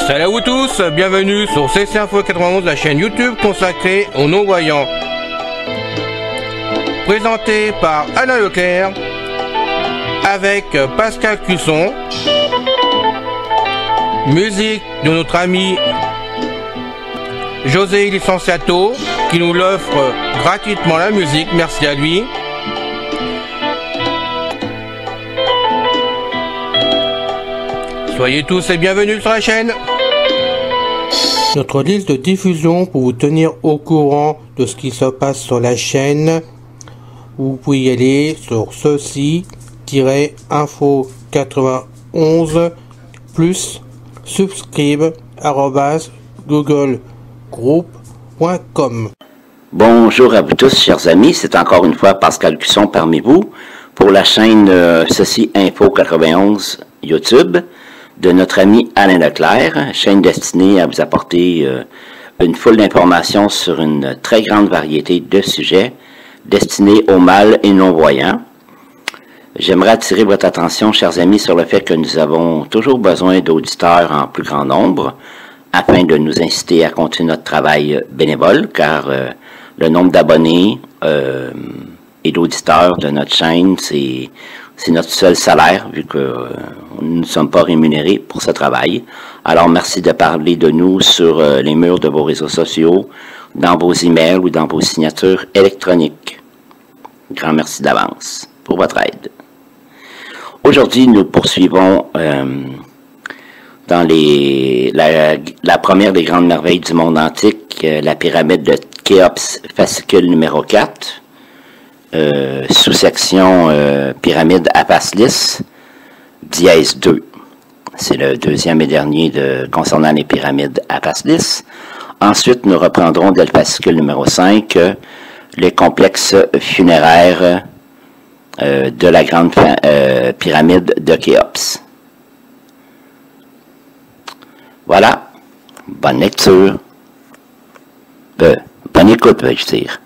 Salut à vous tous, bienvenue sur CC Info 91, la chaîne YouTube consacrée aux non-voyants. Présenté par Alain Leclerc, avec Pascal Cusson, musique de notre ami José Licenciato, qui nous l'offre gratuitement la musique, merci à lui. Soyez tous et bienvenus sur la chaîne. Notre liste de diffusion pour vous tenir au courant de ce qui se passe sur la chaîne. Vous pouvez y aller sur ceci-info91 plus subscribe@googlegroup.com. Bonjour à vous tous, chers amis. C'est encore une fois Pascal Cusson parmi vous pour la chaîne Ceci Info 91 YouTube de notre ami Alain Leclerc, chaîne destinée à vous apporter une foule d'informations sur une très grande variété de sujets destinés aux mâles et non-voyants. J'aimerais attirer votre attention, chers amis, sur le fait que nous avons toujours besoin d'auditeurs en plus grand nombre afin de nous inciter à continuer notre travail bénévole, car le nombre d'abonnés et d'auditeurs de notre chaîne, c'est notre seul salaire, vu que nous ne sommes pas rémunérés pour ce travail. Alors, merci de parler de nous sur les murs de vos réseaux sociaux, dans vos emails ou dans vos signatures électroniques. Grand merci d'avance pour votre aide. Aujourd'hui, nous poursuivons dans la première des grandes merveilles du monde antique, la pyramide de Khéops, fascicule numéro 4. Sous-section pyramide Apaslis, dièse 2. C'est le deuxième et dernier concernant les pyramides Apaslis. Ensuite, nous reprendrons dès le fascicule numéro 5 les complexes funéraires de la grande pyramide de Khéops. Voilà. Bonne lecture. Bonne écoute, vais-je dire.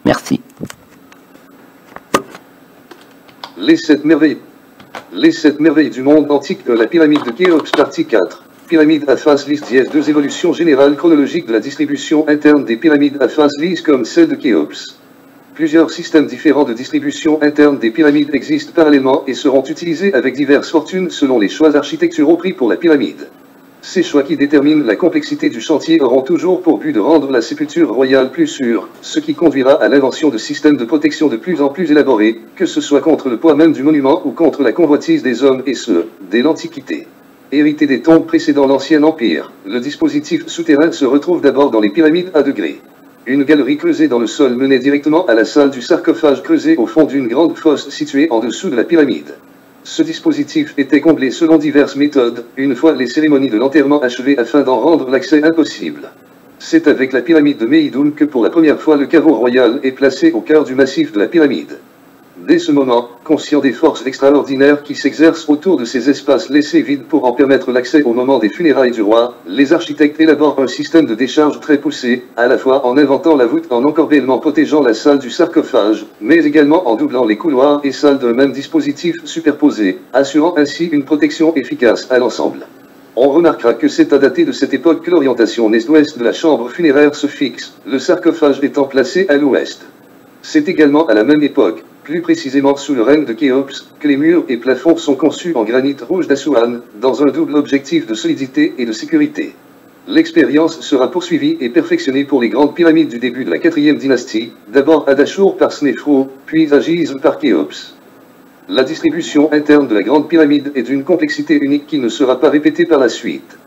Merci. Les 7 merveilles du monde antique de la pyramide de Khéops, partie 4. Pyramide Apaslis dièse 2, évolution générale chronologique de la distribution interne des pyramides Apaslis comme celle de Khéops. Plusieurs systèmes différents de distribution interne des pyramides existent parallèlement et seront utilisés avec diverses fortunes selon les choix architecturaux pris pour la pyramide. Ces choix qui déterminent la complexité du chantier auront toujours pour but de rendre la sépulture royale plus sûre, ce qui conduira à l'invention de systèmes de protection de plus en plus élaborés, que ce soit contre le poids même du monument ou contre la convoitise des hommes et ce, dès l'Antiquité. Hérité des tombes précédant l'Ancien Empire, le dispositif souterrain se retrouve d'abord dans les pyramides à degrés. Une galerie creusée dans le sol menait directement à la salle du sarcophage creusé au fond d'une grande fosse située en dessous de la pyramide. Ce dispositif était comblé selon diverses méthodes, une fois les cérémonies de l'enterrement achevées afin d'en rendre l'accès impossible. C'est avec la pyramide de Méidoum que pour la première fois le caveau royal est placé au cœur du massif de la pyramide. Dès ce moment, conscient des forces extraordinaires qui s'exercent autour de ces espaces laissés vides pour en permettre l'accès au moment des funérailles du roi, les architectes élaborent un système de décharge très poussé, à la fois en inventant la voûte en encorbellement protégeant la salle du sarcophage, mais également en doublant les couloirs et salles d'un même dispositif superposé, assurant ainsi une protection efficace à l'ensemble. On remarquera que c'est à dater de cette époque que l'orientation est-ouest de la chambre funéraire se fixe, le sarcophage étant placé à l'ouest. C'est également à la même époque, plus précisément sous le règne de Khéops, que les murs et plafonds sont conçus en granit rouge d'Assouan, dans un double objectif de solidité et de sécurité. L'expérience sera poursuivie et perfectionnée pour les grandes pyramides du début de la 4e dynastie, d'abord à Dachau par Snéfrou, puis à Gizeh par Khéops. La distribution interne de la grande pyramide est d'une complexité unique qui ne sera pas répétée par la suite.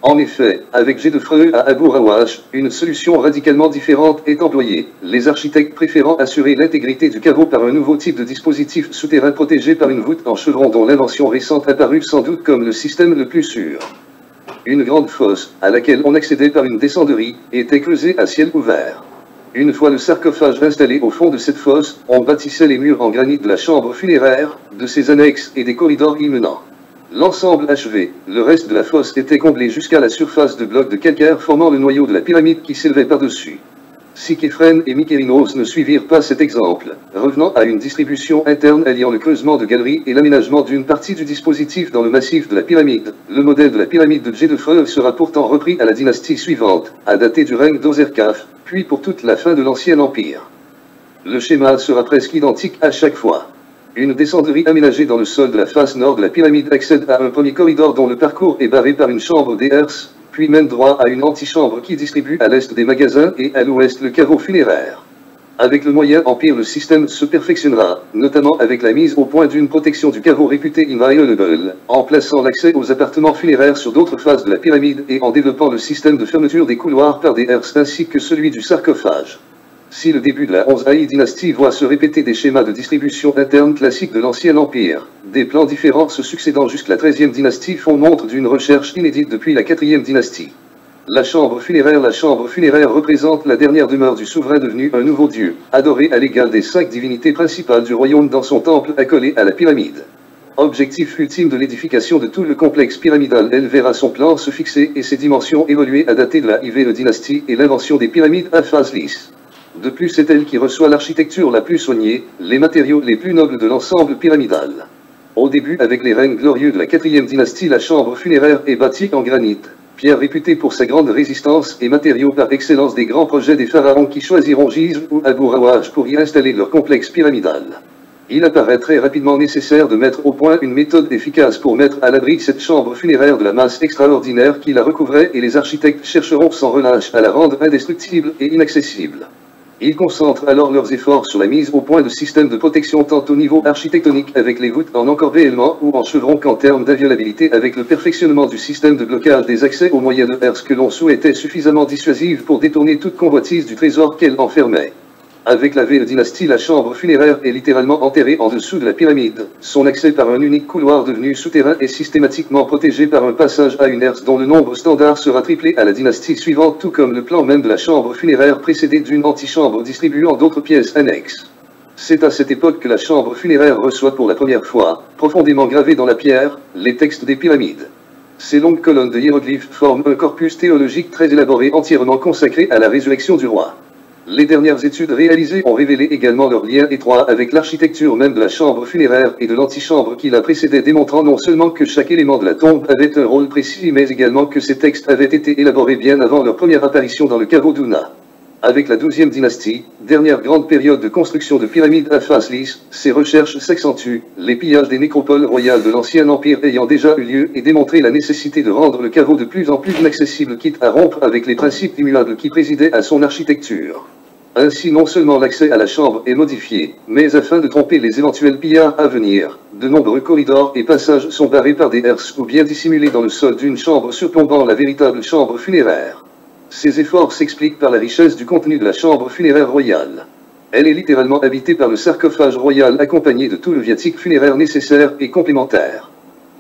En effet, avec Gédefreux à Abu Rawash, une solution radicalement différente est employée, les architectes préférant assurer l'intégrité du caveau par un nouveau type de dispositif souterrain protégé par une voûte en chevron dont l'invention récente apparut sans doute comme le système le plus sûr. Une grande fosse, à laquelle on accédait par une descenderie, était creusée à ciel ouvert. Une fois le sarcophage installé au fond de cette fosse, on bâtissait les murs en granit de la chambre funéraire, de ses annexes et des corridors y menant. L'ensemble achevé, le reste de la fosse était comblé jusqu'à la surface de blocs de calcaire formant le noyau de la pyramide qui s'élevait par-dessus. Si Képhren et Mykérinos ne suivirent pas cet exemple, revenant à une distribution interne alliant le creusement de galeries et l'aménagement d'une partie du dispositif dans le massif de la pyramide, le modèle de la pyramide de Djedefre sera pourtant repris à la dynastie suivante, à dater du règne d'Ozerkaf, puis pour toute la fin de l'Ancien Empire. Le schéma sera presque identique à chaque fois. Une descenderie aménagée dans le sol de la face nord de la pyramide accède à un premier corridor dont le parcours est barré par une chambre d'Ers, puis mène droit à une antichambre qui distribue à l'est des magasins et à l'ouest le caveau funéraire. Avec le Moyen Empire, le système se perfectionnera, notamment avec la mise au point d'une protection du caveau réputée inviolable, en plaçant l'accès aux appartements funéraires sur d'autres faces de la pyramide et en développant le système de fermeture des couloirs par des Ers ainsi que celui du sarcophage. Si le début de la 11e dynastie voit se répéter des schémas de distribution interne classiques de l'Ancien Empire, des plans différents se succédant jusqu'à la 13e dynastie font montre d'une recherche inédite depuis la 4e dynastie. La chambre funéraire représente la dernière demeure du souverain devenu un nouveau dieu, adoré à l'égal des 5 divinités principales du royaume dans son temple accolé à la pyramide. Objectif ultime de l'édification de tout le complexe pyramidal, elle verra son plan se fixer et ses dimensions évoluer à dater de la IV dynastie et l'invention des pyramides à phase lisse. De plus, c'est elle qui reçoit l'architecture la plus soignée, les matériaux les plus nobles de l'ensemble pyramidal. Au début, avec les règnes glorieux de la 4e dynastie, la chambre funéraire est bâtie en granit, pierre réputée pour sa grande résistance et matériaux par excellence des grands projets des pharaons qui choisiront Gizeh ou Abu Rawaj pour y installer leur complexe pyramidal. Il apparaît très rapidement nécessaire de mettre au point une méthode efficace pour mettre à l'abri cette chambre funéraire de la masse extraordinaire qui la recouvrait et les architectes chercheront sans relâche à la rendre indestructible et inaccessible. Ils concentrent alors leurs efforts sur la mise au point de systèmes de protection tant au niveau architectonique avec les voûtes en encorvéellement ou en chevron qu'en termes d'inviolabilité avec le perfectionnement du système de blocage des accès au moyen de Ers que l'on souhaitait suffisamment dissuasive pour détourner toute convoitise du trésor qu'elle enfermait. Avec la V dynastie, la chambre funéraire est littéralement enterrée en dessous de la pyramide. Son accès par un unique couloir devenu souterrain est systématiquement protégé par un passage à une herse dont le nombre standard sera triplé à la dynastie suivante, tout comme le plan même de la chambre funéraire précédé d'une antichambre distribuant d'autres pièces annexes. C'est à cette époque que la chambre funéraire reçoit pour la première fois, profondément gravés dans la pierre, les textes des pyramides. Ces longues colonnes de hiéroglyphes forment un corpus théologique très élaboré entièrement consacré à la résurrection du roi. Les dernières études réalisées ont révélé également leur lien étroit avec l'architecture même de la chambre funéraire et de l'antichambre qui la précédait, démontrant non seulement que chaque élément de la tombe avait un rôle précis, mais également que ces textes avaient été élaborés bien avant leur première apparition dans le caveau d'Una. Avec la 12e dynastie, dernière grande période de construction de pyramides à face lisse, ces recherches s'accentuent, les pillages des nécropoles royales de l'Ancien Empire ayant déjà eu lieu et démontré la nécessité de rendre le caveau de plus en plus inaccessible, quitte à rompre avec les principes immuables qui présidaient à son architecture. Ainsi, non seulement l'accès à la chambre est modifié, mais afin de tromper les éventuels pillards à venir, de nombreux corridors et passages sont barrés par des herses ou bien dissimulés dans le sol d'une chambre surplombant la véritable chambre funéraire. Ces efforts s'expliquent par la richesse du contenu de la chambre funéraire royale. Elle est littéralement habitée par le sarcophage royal accompagné de tout le viatique funéraire nécessaire et complémentaire.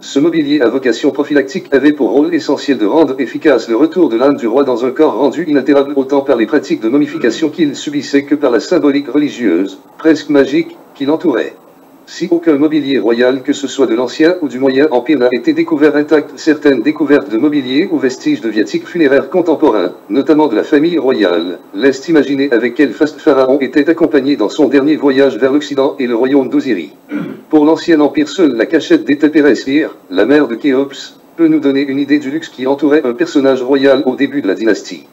Ce mobilier à vocation prophylactique avait pour rôle essentiel de rendre efficace le retour de l'âme du roi dans un corps rendu inaltérable autant par les pratiques de momification qu'il subissait que par la symbolique religieuse, presque magique, qui l'entourait. Si aucun mobilier royal, que ce soit de l'Ancien ou du Moyen Empire, n'a été découvert intact, certaines découvertes de mobilier ou vestiges de viatiques funéraires contemporains, notamment de la famille royale, laissent imaginer avec quel faste pharaon était accompagné dans son dernier voyage vers l'Occident et le royaume d'Osiris. Pour l'Ancien Empire, seule la cachette d'Hétepérès-Ir, la mère de Khéops, peut nous donner une idée du luxe qui entourait un personnage royal au début de la dynastie.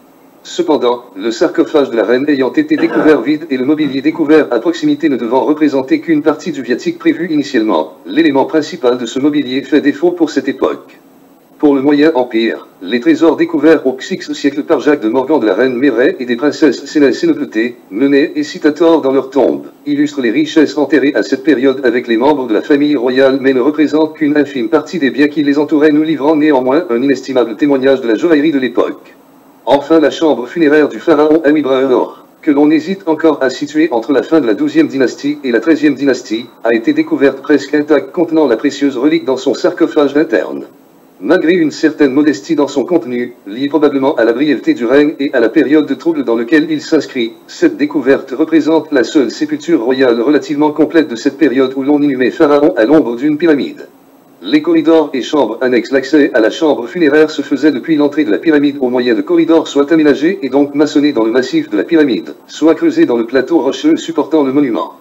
Cependant, le sarcophage de la reine ayant été découvert vide et le mobilier découvert à proximité ne devant représenter qu'une partie du viatique prévu initialement, l'élément principal de ce mobilier fait défaut pour cette époque. Pour le Moyen Empire, les trésors découverts au VIe siècle par Jacques de Morgan de la reine Méret et des princesses Sénébletées, Mené et Citator dans leurs tombes, illustrent les richesses enterrées à cette période avec les membres de la famille royale mais ne représentent qu'une infime partie des biens qui les entouraient, nous livrant néanmoins un inestimable témoignage de la joaillerie de l'époque. Enfin, la chambre funéraire du pharaon Amibrahor, que l'on hésite encore à situer entre la fin de la 12e dynastie et la 13e dynastie, a été découverte presque intacte contenant la précieuse relique dans son sarcophage interne. Malgré une certaine modestie dans son contenu, liée probablement à la brièveté du règne et à la période de trouble dans lequel il s'inscrit, cette découverte représente la seule sépulture royale relativement complète de cette période où l'on inhumait pharaon à l'ombre d'une pyramide. Les corridors et chambres annexes. L'accès à la chambre funéraire se faisait depuis l'entrée de la pyramide au moyen de corridors soit aménagés et donc maçonnés dans le massif de la pyramide, soit creusés dans le plateau rocheux supportant le monument.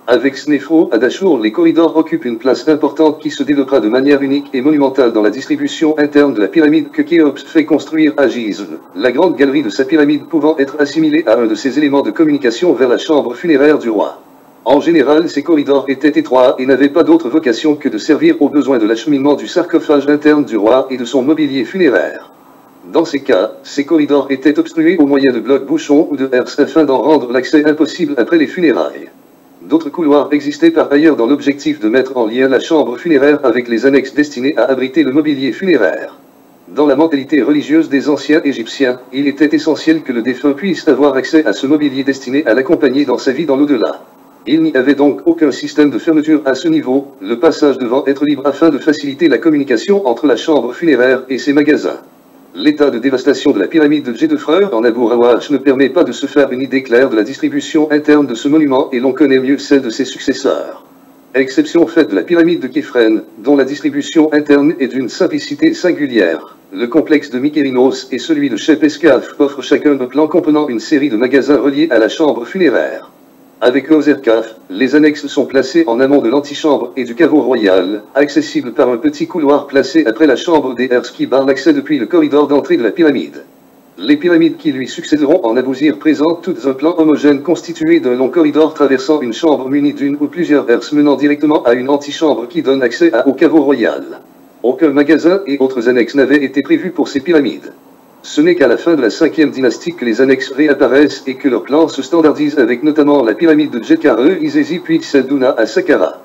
Avec Snéfro à Dachour, les corridors occupent une place importante qui se développera de manière unique et monumentale dans la distribution interne de la pyramide que Khéops fait construire à Gizeh, la grande galerie de sa pyramide pouvant être assimilée à un de ses éléments de communication vers la chambre funéraire du roi. En général, ces corridors étaient étroits et n'avaient pas d'autre vocation que de servir aux besoins de l'acheminement du sarcophage interne du roi et de son mobilier funéraire. Dans ces cas, ces corridors étaient obstrués au moyen de blocs bouchons ou de herses afin d'en rendre l'accès impossible après les funérailles. D'autres couloirs existaient par ailleurs dans l'objectif de mettre en lien la chambre funéraire avec les annexes destinées à abriter le mobilier funéraire. Dans la mentalité religieuse des anciens Égyptiens, il était essentiel que le défunt puisse avoir accès à ce mobilier destiné à l'accompagner dans sa vie dans l'au-delà. Il n'y avait donc aucun système de fermeture à ce niveau, le passage devant être libre afin de faciliter la communication entre la chambre funéraire et ses magasins. L'état de dévastation de la pyramide de Djedefreur en Abu Rawash ne permet pas de se faire une idée claire de la distribution interne de ce monument et l'on connaît mieux celle de ses successeurs. Exception faite de la pyramide de Képhren, dont la distribution interne est d'une simplicité singulière. Le complexe de Mykérinos et celui de Chep Escaf offrent chacun un plan comprenant une série de magasins reliés à la chambre funéraire. Avec Ozerkaf, les annexes sont placées en amont de l'antichambre et du caveau royal, accessibles par un petit couloir placé après la chambre des Hers qui barre l'accès depuis le corridor d'entrée de la pyramide. Les pyramides qui lui succéderont en Abousir présentent toutes un plan homogène constitué d'un long corridor traversant une chambre munie d'une ou plusieurs Hers menant directement à une antichambre qui donne accès au caveau royal. Aucun magasin et autres annexes n'avaient été prévus pour ces pyramides. Ce n'est qu'à la fin de la 5e dynastie que les annexes réapparaissent et que leurs plans se standardisent avec notamment la pyramide de Djedkare Izezi puis Selduna à Saqqara.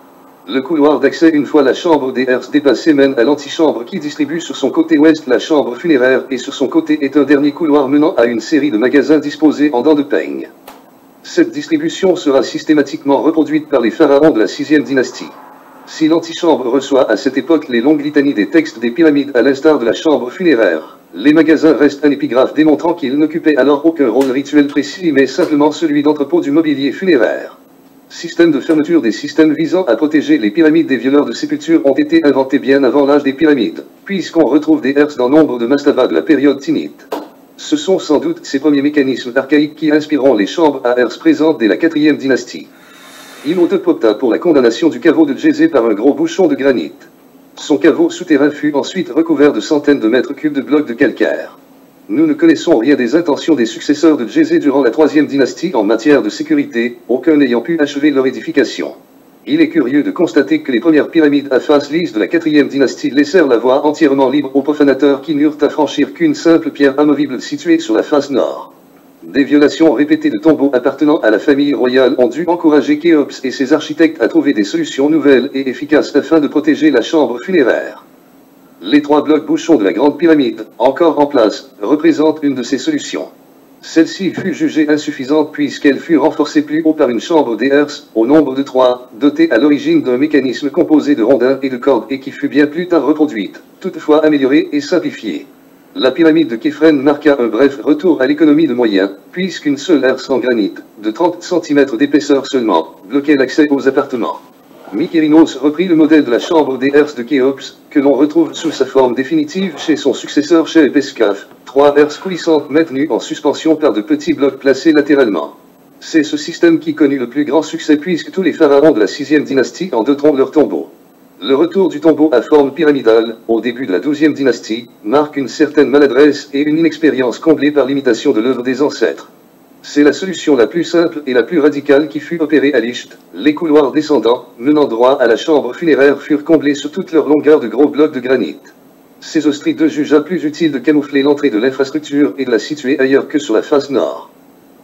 Le couloir d'accès une fois la chambre des Hers dépassée mène à l'antichambre qui distribue sur son côté ouest la chambre funéraire et sur son côté est un dernier couloir menant à une série de magasins disposés en dents de peigne. Cette distribution sera systématiquement reproduite par les pharaons de la 6e dynastie. Si l'antichambre reçoit à cette époque les longues litanies des textes des pyramides à l'instar de la chambre funéraire, les magasins restent un épigraphe démontrant qu'ils n'occupaient alors aucun rôle rituel précis mais simplement celui d'entrepôt du mobilier funéraire. Système de fermeture. Des systèmes visant à protéger les pyramides des violeurs de sépulture ont été inventés bien avant l'âge des pyramides, puisqu'on retrouve des Hers dans nombre de mastabas de la période tinnite. Ce sont sans doute ces premiers mécanismes archaïques qui inspireront les chambres à Hers présentes dès la 4e dynastie. Imhotep opta pour la condamnation du caveau de Djézé par un gros bouchon de granit. Son caveau souterrain fut ensuite recouvert de centaines de mètres cubes de blocs de calcaire. Nous ne connaissons rien des intentions des successeurs de Djézé durant la 3e dynastie en matière de sécurité, aucun n'ayant pu achever leur édification. Il est curieux de constater que les premières pyramides à face lisse de la 4e dynastie laissèrent la voie entièrement libre aux profanateurs qui n'eurent à franchir qu'une simple pierre amovible située sur la face nord. Des violations répétées de tombeaux appartenant à la famille royale ont dû encourager Khéops et ses architectes à trouver des solutions nouvelles et efficaces afin de protéger la chambre funéraire. Les 3 blocs bouchons de la grande pyramide, encore en place, représentent une de ces solutions. Celle-ci fut jugée insuffisante puisqu'elle fut renforcée plus haut par une chambre des Hers, au nombre de 3, dotée à l'origine d'un mécanisme composé de rondins et de cordes et qui fut bien plus tard reproduite, toutefois améliorée et simplifiée. La pyramide de Képhren marqua un bref retour à l'économie de moyens, puisqu'une seule herse en granit, de 30 cm d'épaisseur seulement, bloquait l'accès aux appartements. Mykérinos reprit le modèle de la chambre des Hers de Khéops, que l'on retrouve sous sa forme définitive chez son successeur Chep Escaf, 3 herses coulissantes maintenues en suspension par de petits blocs placés latéralement. C'est ce système qui connut le plus grand succès puisque tous les pharaons de la 6e dynastie en doteront leur tombeau. Le retour du tombeau à forme pyramidale, au début de la 12e dynastie, marque une certaine maladresse et une inexpérience comblée par l'imitation de l'œuvre des ancêtres. C'est la solution la plus simple et la plus radicale qui fut opérée à Licht. Les couloirs descendants, menant droit à la chambre funéraire furent comblés sur toute leur longueur de gros blocs de granit. Sésostride jugea plus utile de camoufler l'entrée de l'infrastructure et de la situer ailleurs que sur la face nord.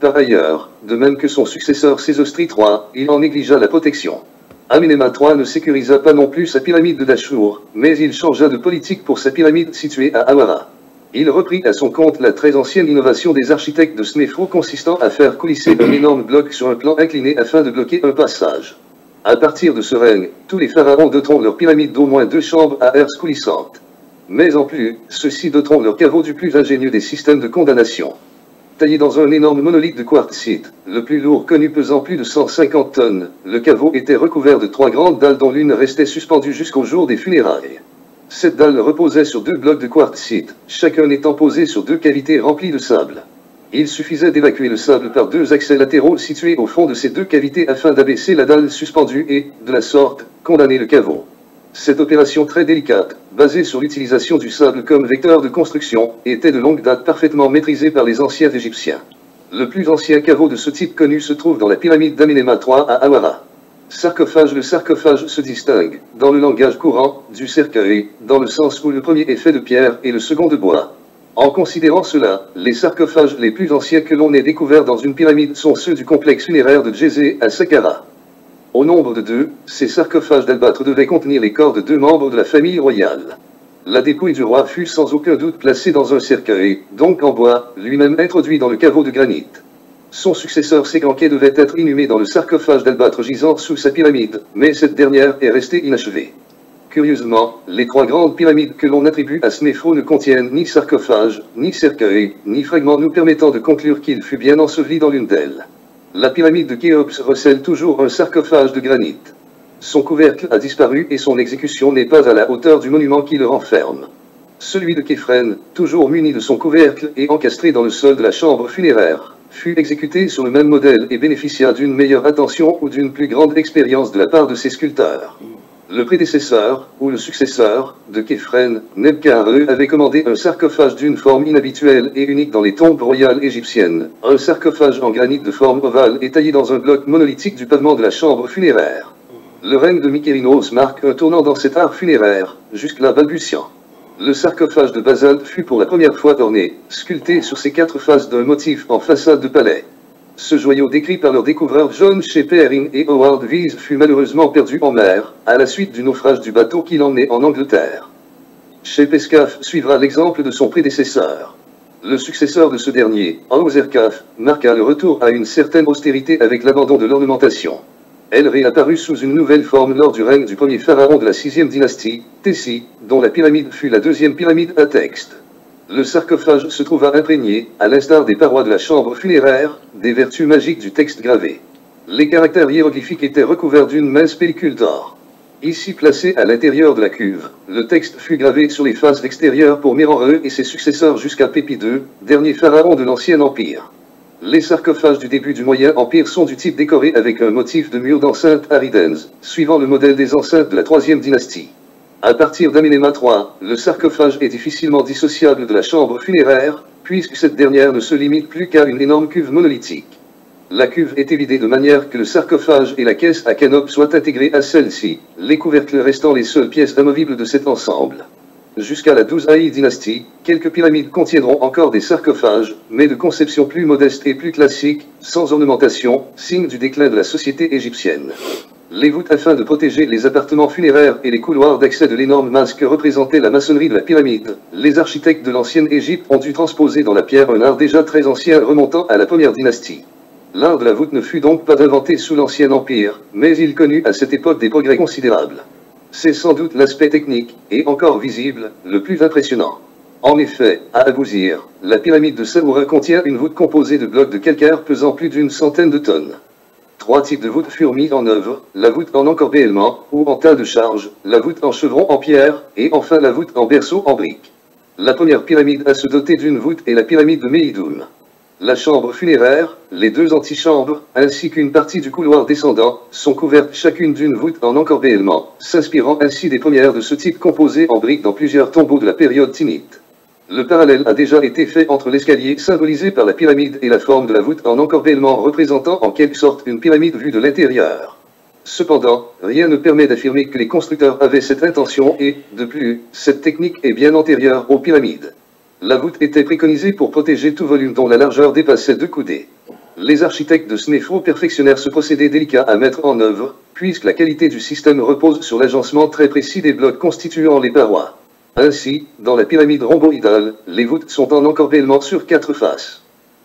Par ailleurs, de même que son successeur Sésostride III, il en négligea la protection. Amenemhat III ne sécurisa pas non plus sa pyramide de Dachour, mais il changea de politique pour sa pyramide située à Hawara. Il reprit à son compte la très ancienne innovation des architectes de Snéfro consistant à faire coulisser un énorme bloc sur un plan incliné afin de bloquer un passage. À partir de ce règne, tous les pharaons doteront leur pyramide d'au moins 2 chambres à herses coulissantes. Mais en plus, ceux-ci doteront leur caveau du plus ingénieux des systèmes de condamnation. taillé dans un énorme monolithe de quartzite, le plus lourd connu pesant plus de 150 tonnes. Le caveau était recouvert de 3 grandes dalles dont l'une restait suspendue jusqu'au jour des funérailles. Cette dalle reposait sur 2 blocs de quartzite, chacun étant posé sur 2 cavités remplies de sable. Il suffisait d'évacuer le sable par 2 accès latéraux situés au fond de ces 2 cavités afin d'abaisser la dalle suspendue et, de la sorte, condamner le caveau. Cette opération très délicate, basée sur l'utilisation du sable comme vecteur de construction, était de longue date parfaitement maîtrisée par les anciens Égyptiens. Le plus ancien caveau de ce type connu se trouve dans la pyramide d'Amenemhat III à Awara. Sarcophage. Le sarcophage se distingue, dans le langage courant, du cercueil, dans le sens où le premier est fait de pierre et le second de bois. En considérant cela, les sarcophages les plus anciens que l'on ait découverts dans une pyramide sont ceux du complexe funéraire de Djézé à Saqqara. Au nombre de 2, ces sarcophages d'albâtre devaient contenir les corps de 2 membres de la famille royale. La dépouille du roi fut sans aucun doute placée dans un cercueil, donc en bois, lui-même introduit dans le caveau de granit. Son successeur Séquanquet devait être inhumé dans le sarcophage d'albâtre gisant sous sa pyramide, mais cette dernière est restée inachevée. Curieusement, les 3 grandes pyramides que l'on attribue à Snéfrou ne contiennent ni sarcophage, ni cercueil, ni fragments nous permettant de conclure qu'il fut bien enseveli dans l'une d'elles. La pyramide de Khéops recèle toujours un sarcophage de granit. Son couvercle a disparu et son exécution n'est pas à la hauteur du monument qui le renferme. Celui de Képhren, toujours muni de son couvercle et encastré dans le sol de la chambre funéraire, fut exécuté sur le même modèle et bénéficia d'une meilleure attention ou d'une plus grande expérience de la part de ses sculpteurs. Le prédécesseur, ou le successeur, de Képhren, Nebkare, avait commandé un sarcophage d'une forme inhabituelle et unique dans les tombes royales égyptiennes, un sarcophage en granit de forme ovale et taillé dans un bloc monolithique du pavement de la chambre funéraire. Le règne de Mykérinos marque un tournant dans cet art funéraire, jusque-là balbutiant. Le sarcophage de basalte fut pour la première fois orné, sculpté sur ses 4 faces d'un motif en façade de palais. Ce joyau décrit par leur découvreur John Sheperin et Howard Vyse fut malheureusement perdu en mer, à la suite du naufrage du bateau qui l'emmenait en Angleterre. Shepescaf suivra l'exemple de son prédécesseur. Le successeur de ce dernier, Anouserkaf, marqua le retour à une certaine austérité avec l'abandon de l'ornementation. Elle réapparut sous une nouvelle forme lors du règne du premier pharaon de la 6e dynastie, Tessi, dont la pyramide fut la 2e pyramide à texte. Le sarcophage se trouva imprégné, à l'instar des parois de la chambre funéraire, des vertus magiques du texte gravé. Les caractères hiéroglyphiques étaient recouverts d'une mince pellicule d'or. Ici placé à l'intérieur de la cuve, le texte fut gravé sur les faces extérieures pour Mérenreu et ses successeurs jusqu'à Pépi II, dernier pharaon de l'Ancien Empire. Les sarcophages du début du Moyen Empire sont du type décoré avec un motif de mur d'enceinte Aridens, suivant le modèle des enceintes de la 3e dynastie. À partir d'Amenemhat III, le sarcophage est difficilement dissociable de la chambre funéraire, puisque cette dernière ne se limite plus qu'à une énorme cuve monolithique. La cuve est évidée de manière que le sarcophage et la caisse à canopes soient intégrés à celle-ci, les couvercles restant les seules pièces amovibles de cet ensemble. Jusqu'à la 12e dynastie, quelques pyramides contiendront encore des sarcophages, mais de conception plus modeste et plus classique, sans ornementation, signe du déclin de la société égyptienne. Les voûtes afin de protéger les appartements funéraires et les couloirs d'accès de l'énorme masse que représentait la maçonnerie de la pyramide, les architectes de l'ancienne Égypte ont dû transposer dans la pierre un art déjà très ancien remontant à la 1re dynastie. L'art de la voûte ne fut donc pas inventé sous l'Ancien Empire, mais il connut à cette époque des progrès considérables. C'est sans doute l'aspect technique, et encore visible, le plus impressionnant. En effet, à Abouzir, la pyramide de Saoura contient une voûte composée de blocs de calcaire pesant plus d'une centaine de tonnes. 3 types de voûtes furent mis en œuvre, la voûte en encorbellement, ou en tas de charge, la voûte en chevron en pierre, et enfin la voûte en berceau en briques. La première pyramide à se doter d'une voûte est la pyramide de Méidoum. La chambre funéraire, les 2 antichambres, ainsi qu'une partie du couloir descendant, sont couvertes chacune d'une voûte en encorbellement, s'inspirant ainsi des premières de ce type composées en briques dans plusieurs tombeaux de la période Tinnite. Le parallèle a déjà été fait entre l'escalier symbolisé par la pyramide et la forme de la voûte en encorbellement représentant en quelque sorte une pyramide vue de l'intérieur. Cependant, rien ne permet d'affirmer que les constructeurs avaient cette intention et, de plus, cette technique est bien antérieure aux pyramides. La voûte était préconisée pour protéger tout volume dont la largeur dépassait 2 coudées. Les architectes de Snéfrou perfectionnèrent ce procédé délicat à mettre en œuvre, puisque la qualité du système repose sur l'agencement très précis des blocs constituant les parois. Ainsi, dans la pyramide rhomboïdale, les voûtes sont en encorbellement sur 4 faces.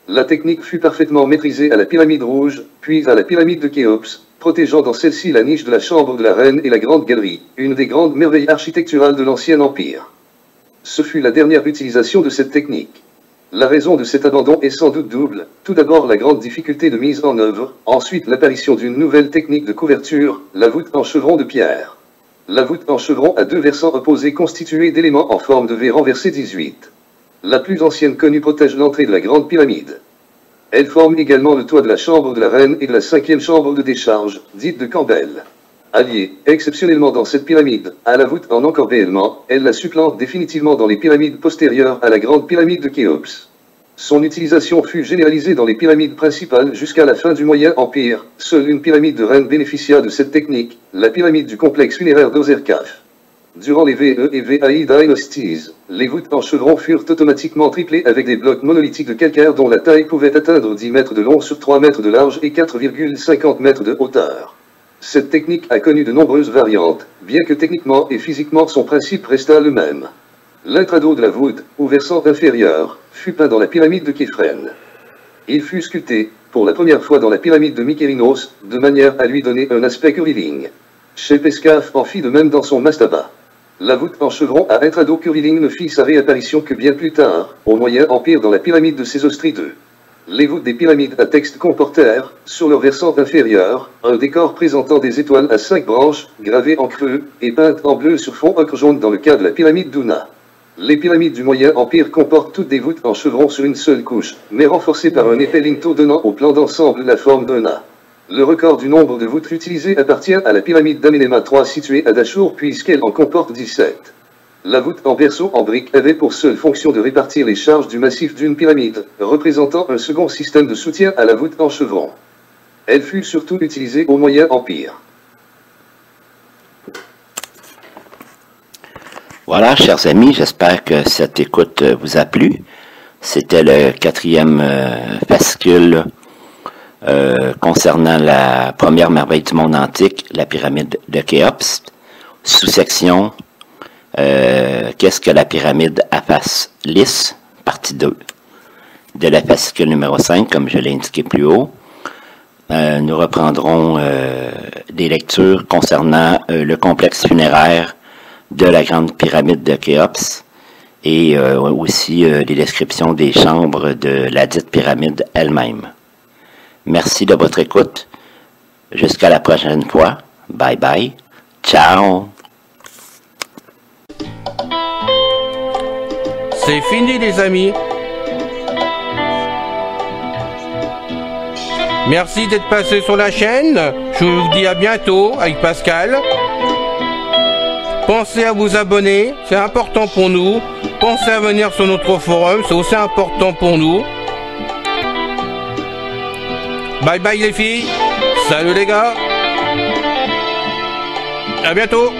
La technique fut parfaitement maîtrisée à la pyramide rouge, puis à la pyramide de Khéops, protégeant dans celle-ci la niche de la chambre de la reine et la grande galerie, une des grandes merveilles architecturales de l'Ancien Empire. Ce fut la dernière utilisation de cette technique. La raison de cet abandon est sans doute double. Tout d'abord la grande difficulté de mise en œuvre, ensuite l'apparition d'une nouvelle technique de couverture, la voûte en chevron de pierre. La voûte en chevron a deux versants opposés constitués d'éléments en forme de V renversé 18. La plus ancienne connue protège l'entrée de la grande pyramide. Elle forme également le toit de la chambre de la reine et de la cinquième chambre de décharge, dite de Campbell. Alliée, exceptionnellement dans cette pyramide, à la voûte en encorbellement, elle la supplante définitivement dans les pyramides postérieures à la grande pyramide de Khéops. Son utilisation fut généralisée dans les pyramides principales jusqu'à la fin du Moyen Empire. Seule une pyramide de reine bénéficia de cette technique, la pyramide du complexe funéraire d'Ozerkaf. Durant les VE et VAI Dynasties, les voûtes en chevron furent automatiquement triplées avec des blocs monolithiques de calcaire dont la taille pouvait atteindre 10 mètres de long sur 3 mètres de large et 4,50 mètres de hauteur. Cette technique a connu de nombreuses variantes, bien que techniquement et physiquement son principe resta le même. L'intrado de la voûte, ou versant inférieur, fut peint dans la pyramide de Képhren. Il fut sculpté, pour la première fois dans la pyramide de Mykérinos, de manière à lui donner un aspect curviligne. Shepeskaf en fit de même dans son mastaba. La voûte en chevron à intrado curviligne ne fit sa réapparition que bien plus tard, au Moyen Empire dans la pyramide de Sésostri II. Les voûtes des pyramides à texte comportèrent, sur leur versant inférieur, un décor présentant des étoiles à 5 branches, gravées en creux, et peintes en bleu sur fond ocre jaune dans le cas de la pyramide d'Una. Les pyramides du Moyen Empire comportent toutes des voûtes en chevron sur une seule couche, mais renforcées par un épais linteau donnant au plan d'ensemble la forme d'un A. Le record du nombre de voûtes utilisées appartient à la pyramide d'Amenéma III située à Dachour puisqu'elle en comporte 17. La voûte en berceau en briques avait pour seule fonction de répartir les charges du massif d'une pyramide, représentant un second système de soutien à la voûte en chevron. Elle fut surtout utilisée au Moyen Empire. Voilà, chers amis, j'espère que cette écoute vous a plu. C'était le 4e fascicule concernant la première merveille du monde antique, la pyramide de Khéops. Sous-section, qu'est-ce que la pyramide à face lisse, partie 2, de la fascicule numéro 5, comme je l'ai indiqué plus haut. Nous reprendrons des lectures concernant le complexe funéraire de la grande pyramide de Khéops et aussi des descriptions des chambres de la dite pyramide elle-même. Merci de votre écoute. Jusqu'à la prochaine fois. Bye bye. Ciao. C'est fini les amis. Merci d'être passé sur la chaîne. Je vous dis à bientôt avec Pascal. Pensez à vous abonner, c'est important pour nous. Pensez à venir sur notre forum, c'est aussi important pour nous. Bye bye les filles. Salut les gars. À bientôt.